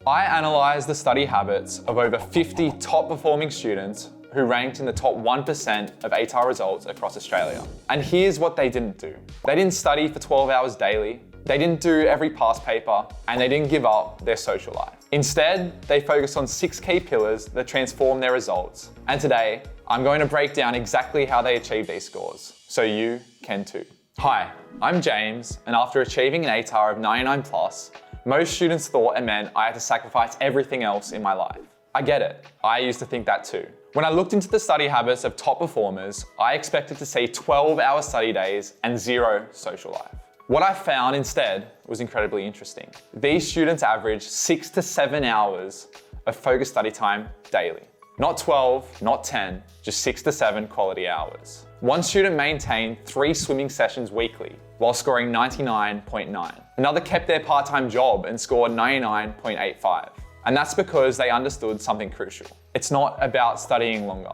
I analysed the study habits of over 50 top performing students who ranked in the top 1% of ATAR results across Australia. And here's what they didn't do. They didn't study for 12 hours daily, they didn't do every past paper, and they didn't give up their social life. Instead, they focused on 6 key pillars that transform their results. And today, I'm going to break down exactly how they achieved these scores, so you can too. Hi, I'm James, and after achieving an ATAR of 99 plus, most students thought it meant I had to sacrifice everything else in my life. I get it, I used to think that too. When I looked into the study habits of top performers, I expected to see 12-hour study days and 0 social life. What I found instead was incredibly interesting. These students averaged 6 to 7 hours of focused study time daily. Not 12, not 10, just 6 to 7 quality hours. One student maintained 3 swimming sessions weekly while scoring 99.9. Another kept their part-time job and scored 99.85. And that's because they understood something crucial. It's not about studying longer.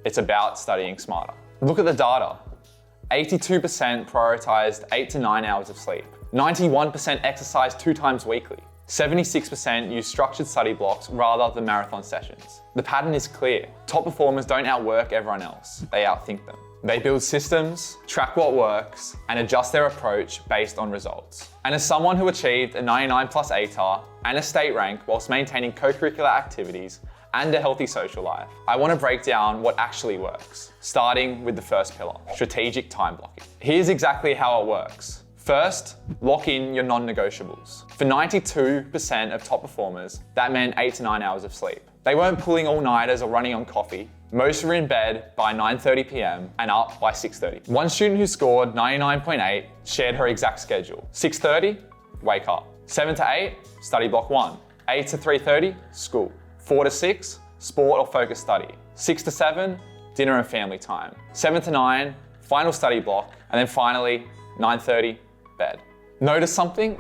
It's about studying smarter. Look at the data. 82% prioritized 8 to 9 hours of sleep. 91% exercised 2 times weekly. 76% use structured study blocks rather than marathon sessions. The pattern is clear. Top performers don't outwork everyone else, they outthink them. They build systems, track what works, and adjust their approach based on results. And as someone who achieved a 99 plus ATAR and a state rank whilst maintaining co-curricular activities and a healthy social life, I want to break down what actually works, starting with the first pillar, strategic time blocking. Here's exactly how it works. First, lock in your non-negotiables. For 92% of top performers, that meant 8 to 9 hours of sleep. They weren't pulling all-nighters or running on coffee. Most were in bed by 9:30 p.m. and up by 6:30. One student who scored 99.8 shared her exact schedule. 6:30, wake up. 7 to 8, study block 1. 8 to 3:30, school. 4 to 6, sport or focus study. 6 to 7, dinner and family time. 7 to 9, final study block. And then finally, 9:30, bed. Notice something?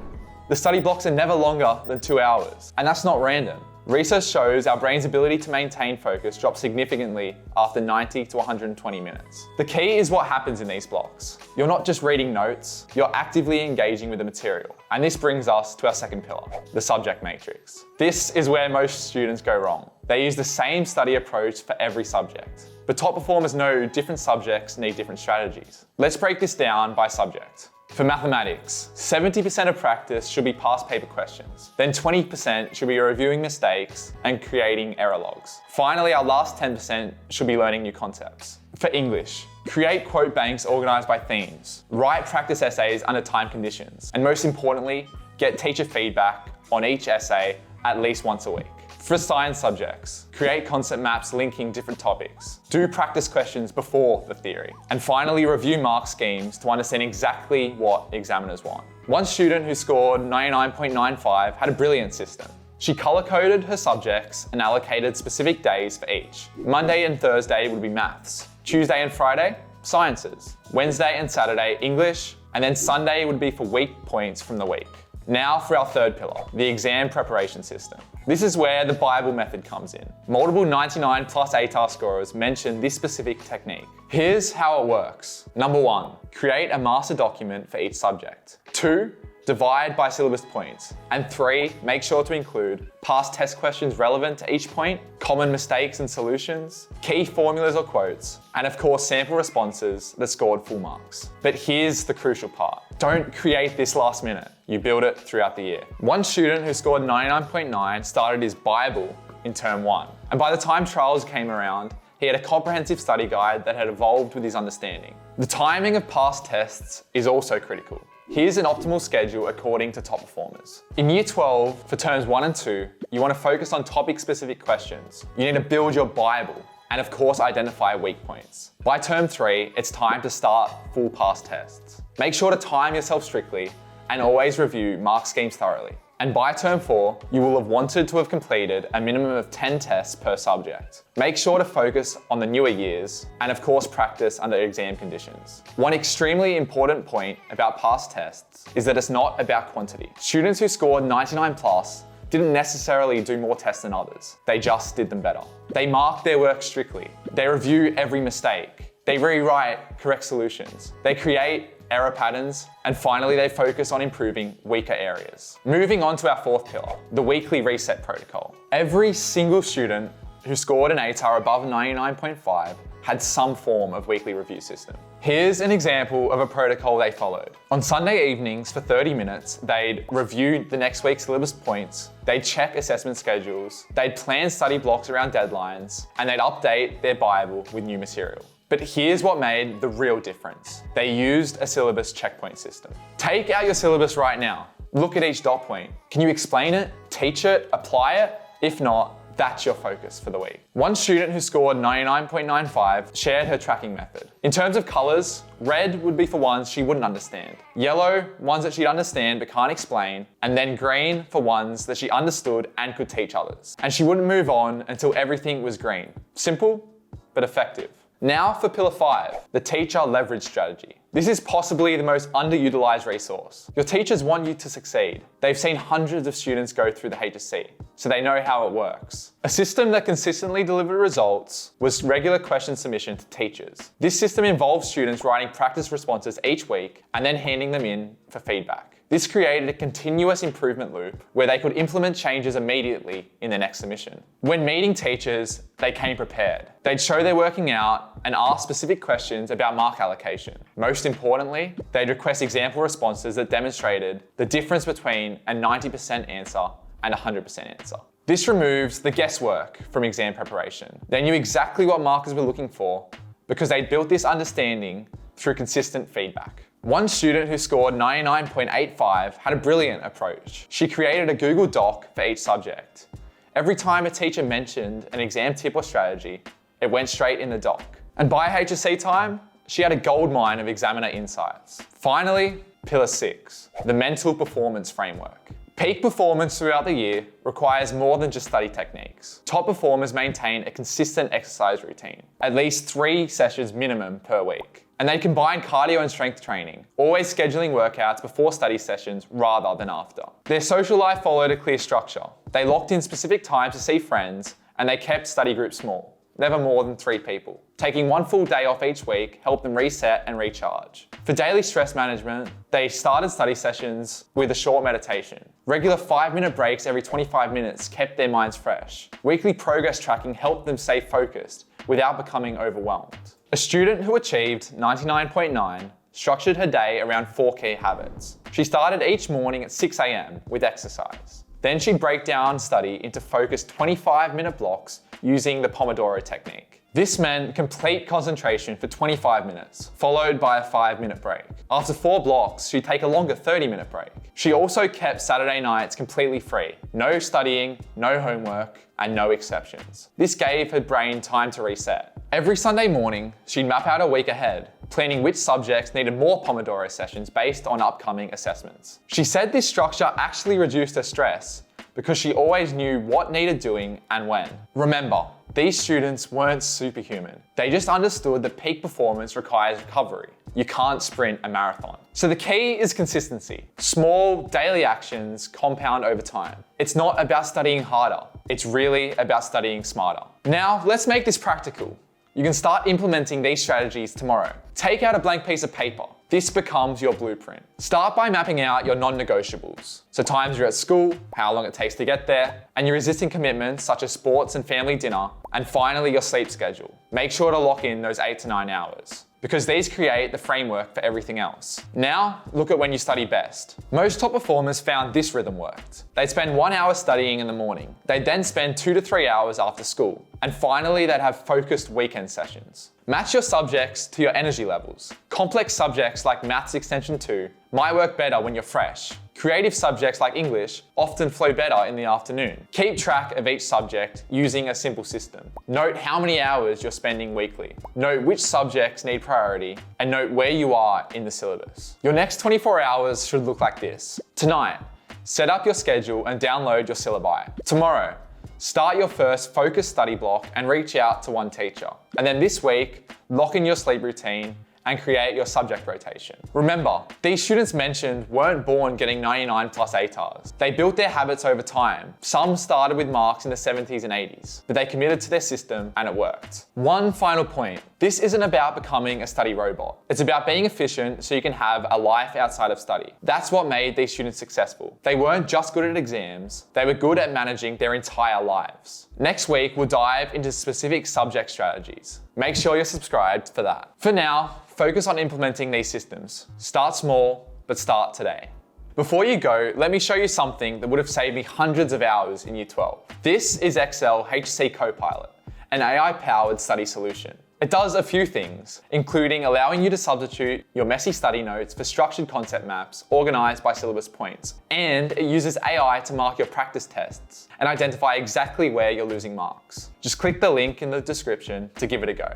The study blocks are never longer than 2 hours. And that's not random. Research shows our brain's ability to maintain focus drops significantly after 90 to 120 minutes. The key is what happens in these blocks. You're not just reading notes, you're actively engaging with the material. And this brings us to our second pillar, the subject matrix. This is where most students go wrong. They use the same study approach for every subject. But top performers know different subjects need different strategies. Let's break this down by subject. For mathematics, 70% of practice should be past paper questions. Then 20% should be reviewing mistakes and creating error logs. Finally, our last 10% should be learning new concepts. For English, create quote banks organized by themes. Write practice essays under time conditions. And most importantly, get teacher feedback on each essay at least once a week. For science subjects, create concept maps linking different topics. Do practice questions before the theory. And finally, review mark schemes to understand exactly what examiners want. One student who scored 99.95 had a brilliant system. She color-coded her subjects and allocated specific days for each. Monday and Thursday would be maths. Tuesday and Friday, sciences. Wednesday and Saturday, English. And then Sunday would be for week points from the week. Now for our third pillar, the exam preparation system. This is where the Bible method comes in. Multiple 99 plus ATAR scorers mention this specific technique. Here's how it works. Number 1, create a master document for each subject. 2, divide by syllabus points. And 3, make sure to include past test questions relevant to each point, common mistakes and solutions, key formulas or quotes, and of course sample responses that scored full marks. But here's the crucial part. Don't create this last minute. You build it throughout the year. One student who scored 99.9 started his Bible in term 1. And by the time trials came around, he had a comprehensive study guide that had evolved with his understanding. The timing of past tests is also critical. Here's an optimal schedule according to top performers. In year 12, for terms 1 and 2, you want to focus on topic-specific questions. You need to build your Bible and of course identify weak points. By term 3, it's time to start full past tests. Make sure to time yourself strictly and always review mark schemes thoroughly. And by term 4, you will have wanted to have completed a minimum of 10 tests per subject. Make sure to focus on the newer years and of course practice under exam conditions. One extremely important point about past tests is that it's not about quantity. Students who scored 99 plus didn't necessarily do more tests than others. They just did them better. They mark their work strictly. They review every mistake. They rewrite correct solutions. They create error patterns, and finally they focus on improving weaker areas. Moving on to our fourth pillar, the weekly reset protocol. Every single student who scored an ATAR above 99.5 had some form of weekly review system. Here's an example of a protocol they followed. On Sunday evenings for 30 minutes, they'd review the next week's syllabus points, they'd check assessment schedules, they'd plan study blocks around deadlines, and they'd update their Bible with new material. But here's what made the real difference. They used a syllabus checkpoint system. Take out your syllabus right now. Look at each dot point. Can you explain it, teach it, apply it? If not, that's your focus for the week. One student who scored 99.95 shared her tracking method. In terms of colors, red would be for ones she wouldn't understand. Yellow, ones that she'd understand but can't explain. And then green for ones that she understood and could teach others. And she wouldn't move on until everything was green. Simple, but effective. Now for pillar 5, the teacher leverage strategy. This is possibly the most underutilized resource. Your teachers want you to succeed. They've seen hundreds of students go through the HSC, so they know how it works. A system that consistently delivered results was regular question submission to teachers. This system involved students writing practice responses each week and then handing them in for feedback. This created a continuous improvement loop where they could implement changes immediately in their next submission. When meeting teachers, they came prepared. They'd show their working out and ask specific questions about mark allocation. Most importantly, they'd request example responses that demonstrated the difference between a 90% answer and a 100% answer. This removes the guesswork from exam preparation. They knew exactly what markers were looking for because they'd built this understanding through consistent feedback. One student who scored 99.85 had a brilliant approach. She created a Google Doc for each subject. Every time a teacher mentioned an exam tip or strategy, it went straight in the doc. And by HSC time, she had a goldmine of examiner insights. Finally, pillar 6, the mental performance framework. Peak performance throughout the year requires more than just study techniques. Top performers maintain a consistent exercise routine, at least 3 sessions minimum per week. And they combine cardio and strength training, always scheduling workouts before study sessions rather than after. Their social life followed a clear structure. They locked in specific times to see friends, and they kept study groups small, never more than 3 people. Taking 1 full day off each week helped them reset and recharge. For daily stress management, they started study sessions with a short meditation. Regular 5-minute breaks every 25 minutes kept their minds fresh. Weekly progress tracking helped them stay focused without becoming overwhelmed. A student who achieved 99.9 structured her day around 4 key habits. She started each morning at 6 a.m. with exercise. Then she'd break down study into focused 25-minute blocks using the Pomodoro technique. This meant complete concentration for 25 minutes, followed by a 5-minute break. After 4 blocks, she'd take a longer 30-minute break. She also kept Saturday nights completely free. No studying, no homework, and no exceptions. This gave her brain time to reset. Every Sunday morning, she'd map out a week ahead, planning which subjects needed more Pomodoro sessions based on upcoming assessments. She said this structure actually reduced her stress because she always knew what needed doing and when. Remember, these students weren't superhuman. They just understood that peak performance requires recovery. You can't sprint a marathon. So the key is consistency. Small daily actions compound over time. It's not about studying harder. It's really about studying smarter. Now, let's make this practical. You can start implementing these strategies tomorrow. Take out a blank piece of paper. This becomes your blueprint. Start by mapping out your non-negotiables. So times you're at school, how long it takes to get there, and your existing commitments such as sports and family dinner, and finally your sleep schedule. Make sure to lock in those 8 to 9 hours, because these create the framework for everything else. Now, look at when you study best. Most top performers found this rhythm worked. They'd spend 1 hour studying in the morning. They'd then spend 2 to 3 hours after school. And finally, they'd have focused weekend sessions. Match your subjects to your energy levels. Complex subjects like Maths Extension 2 might work better when you're fresh. Creative subjects like English often flow better in the afternoon. Keep track of each subject using a simple system. Note how many hours you're spending weekly. Note which subjects need priority, and note where you are in the syllabus. Your next 24 hours should look like this. Tonight, set up your schedule and download your syllabi. Tomorrow, start your first focused study block and reach out to one teacher. And then this week, lock in your sleep routine and create your subject rotation. Remember, these students mentioned weren't born getting 99 plus ATARs. They built their habits over time. Some started with marks in the 70s and 80s, but they committed to their system and it worked. One final point. This isn't about becoming a study robot. It's about being efficient so you can have a life outside of study. That's what made these students successful. They weren't just good at exams, they were good at managing their entire lives. Next week, we'll dive into specific subject strategies. Make sure you're subscribed for that. For now, focus on implementing these systems. Start small, but start today. Before you go, let me show you something that would have saved me hundreds of hours in Year 12. This is Excel HSC Copilot, an AI-powered study solution. It does a few things, including allowing you to substitute your messy study notes for structured concept maps organized by syllabus points. And it uses AI to mark your practice tests and identify exactly where you're losing marks. Just click the link in the description to give it a go.